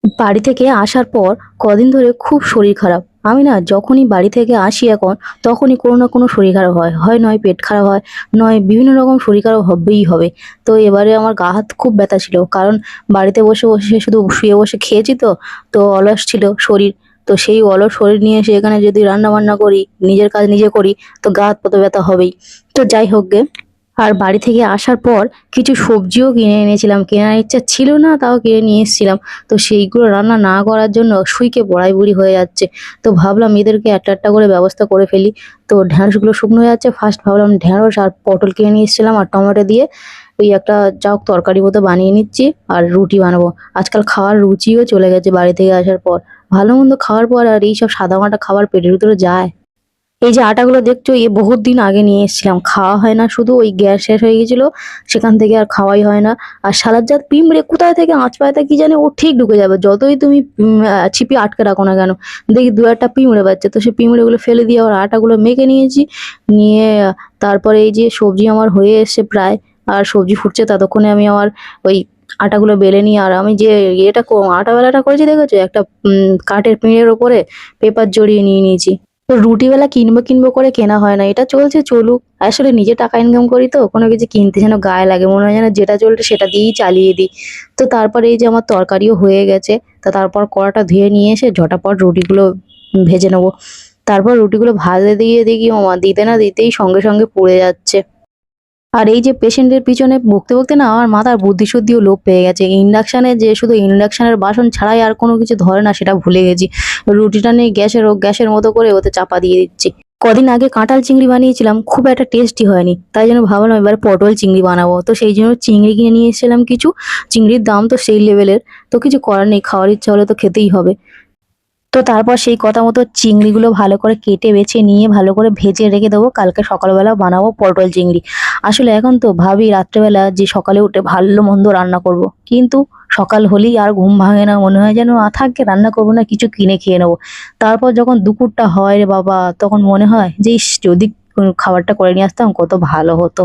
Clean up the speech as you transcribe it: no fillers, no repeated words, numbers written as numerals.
বাড়ি থেকে আসার পর কদিন ধরে খুব শরীর খারাপ। আমি না যখনই বাড়ি থেকে আসি এখন, তখনই কোনো না কোনো শরীর খারাপ হয়। নয় পেট খারাপ হয়, নয় বিভিন্ন রকম শরীর খারাপ হবেই হবে। তো এবারে আমার গা হাত খুব ব্যথা ছিল। কারণ বাড়িতে বসে, বসে শুধু শুয়ে বসে খেয়েছি তো, তো অলস ছিল শরীর। তো সেই অলস শরীর নিয়ে এসে এখানে যদি রান্না-বান্না করি, নিজের কাজ নিজে করি, তো গা হাত পা তো ব্যথা হবেই। তো যাই হোক গে। আর বাড়ি থেকে আসার পর কিছু সবজিও কিনে এনেছিলাম। কেনার ইচ্ছা ছিল না, তাও কিনে নিয়ে এসেছিলাম। তো সেইগুলো রান্না না করার জন্য শুইকে বড়াই হয়ে যাচ্ছে। তো ভাবলাম এদেরকে একটা, একটা করে ব্যবস্থা করে ফেলি। তো ঢেঁড়সগুলো শুকনো হয়ে যাচ্ছে। ফার্স্ট ভাবলাম ঢেঁড়স আর পটল কিনে নিয়ে এসেছিলাম আর টমেটো দিয়ে ওই একটা যা হোক তরকারি মতো বানিয়ে নিচ্ছি আর রুটি বানাবো। আজকাল খাওয়ার রুচিও চলে গেছে বাড়ি থেকে আসার পর। ভালো-মন্দ খাওয়ার পর আর এইসব সাদামাটা খাবার পেটের ভিতরে যায়? এই যে আটাগুলো দেখছো এ বহুত দিন আগে নিয়ে এসেছিলাম। খাওয়া হয় না, শুধু ওই গ্যাস শেষ হয়ে গেছিল। সেখান থেকে আর খাওয়াই হয় না। আর শালারজাত পিঁপড়ে কোথায় থেকে আঁচ পায়তা কি জানি ও ঠিক ঢুকে যাবে। যতই তুমি ছিপি আটকে রাখো না কেন। দেখি ২-১ টা পিঁমড়ে বাজছে। তো সেই পিঁমড়েগুলো ফেলে দিয়ে আবার আটাগুলো মেখে নিয়েছি। নিয়ে তারপরে এই যে সবজি আমার হয়ে এসছে প্রায়। আর সবজি ফুটছে ততক্ষণে আমি আমার ওই আটাগুলো বেলে নিই। আর আমি যে আটা বেলাটা করেছি দেখেছো? একটা কাঠের পিঁড়ের ওপরে পেপার জড়িয়ে নিয়ে নিয়েছি। তো রুটিবেলা কিনবো করে কেনা হয় না। এটা চলছে চলুক। আসলে নিজে টাকা ইনকাম করি তো কোনো কিছু কিনতে যেন গায়ে লাগে। মনে হয় যেন যেটা চলছে সেটা দিয়েই চালিয়ে দিই। তো তারপরে এই যে আমার তরকারিও হয়ে গেছে। তো তারপর কড়াটা ধুয়ে নিয়ে এসে ঝটাপট রুটিগুলো ভেজে নেবো। তারপর রুটিগুলো ভাজতে দিয়ে দেখি ওমা দিতে না দিতেই সঙ্গে, সঙ্গে পুড়ে যাচ্ছে। আর এই যে পেশেন্টের পিছনে বকতে না আমার মাথার বুদ্ধি-শুদ্ধিও লোপ পেয়ে গেছে। ইন্ডাকশানে যে শুধু ইন্ডাকশানের বাসন ছাড়াই আর কোনো কিছু ধরে না সেটা ভুলে গেছি। রুটিটা নিয়ে গ্যাসের মতো করে ওতে চাপা দিয়ে দিচ্ছি। কদিন আগে কাঁঠাল চিংড়ি বানিয়েছিলাম, খুব একটা টেস্টি হয়নি। তাই জন্য ভাবলাম এবার পটল চিংড়ি বানাবো। তো সেই জন্য চিংড়ি কিনে নিয়ে এসেছিলাম কিছু। চিংড়ির দাম তো সেই লেভেলের। তো কিছু করার নেই, খাওয়ার ইচ্ছা হলে তো খেতেই হবে। তো তারপর সেই কথা মতো চিংড়িগুলো ভালো করে কেটে বেছে নিয়ে ভালো করে ভেজে রেখে দেবো। কালকে সকালবেলা বানাবো পটল চিংড়ি। আসলে এখন তো ভাবি রাত্রেবেলা যে সকালে উঠে ভালো-মন্দ রান্না করব। কিন্তু সকাল হলেই আর ঘুম ভাঙে না। মনে হয় যেন থাক গে রান্না করব না, কিছু কিনে খেয়ে নেবো। তারপর যখন দুপুরটা হয় রে বাবা, তখন মনে হয় যে ইস! যদি খাবারটা করে নিয়ে আসতাম কত ভালো হতো।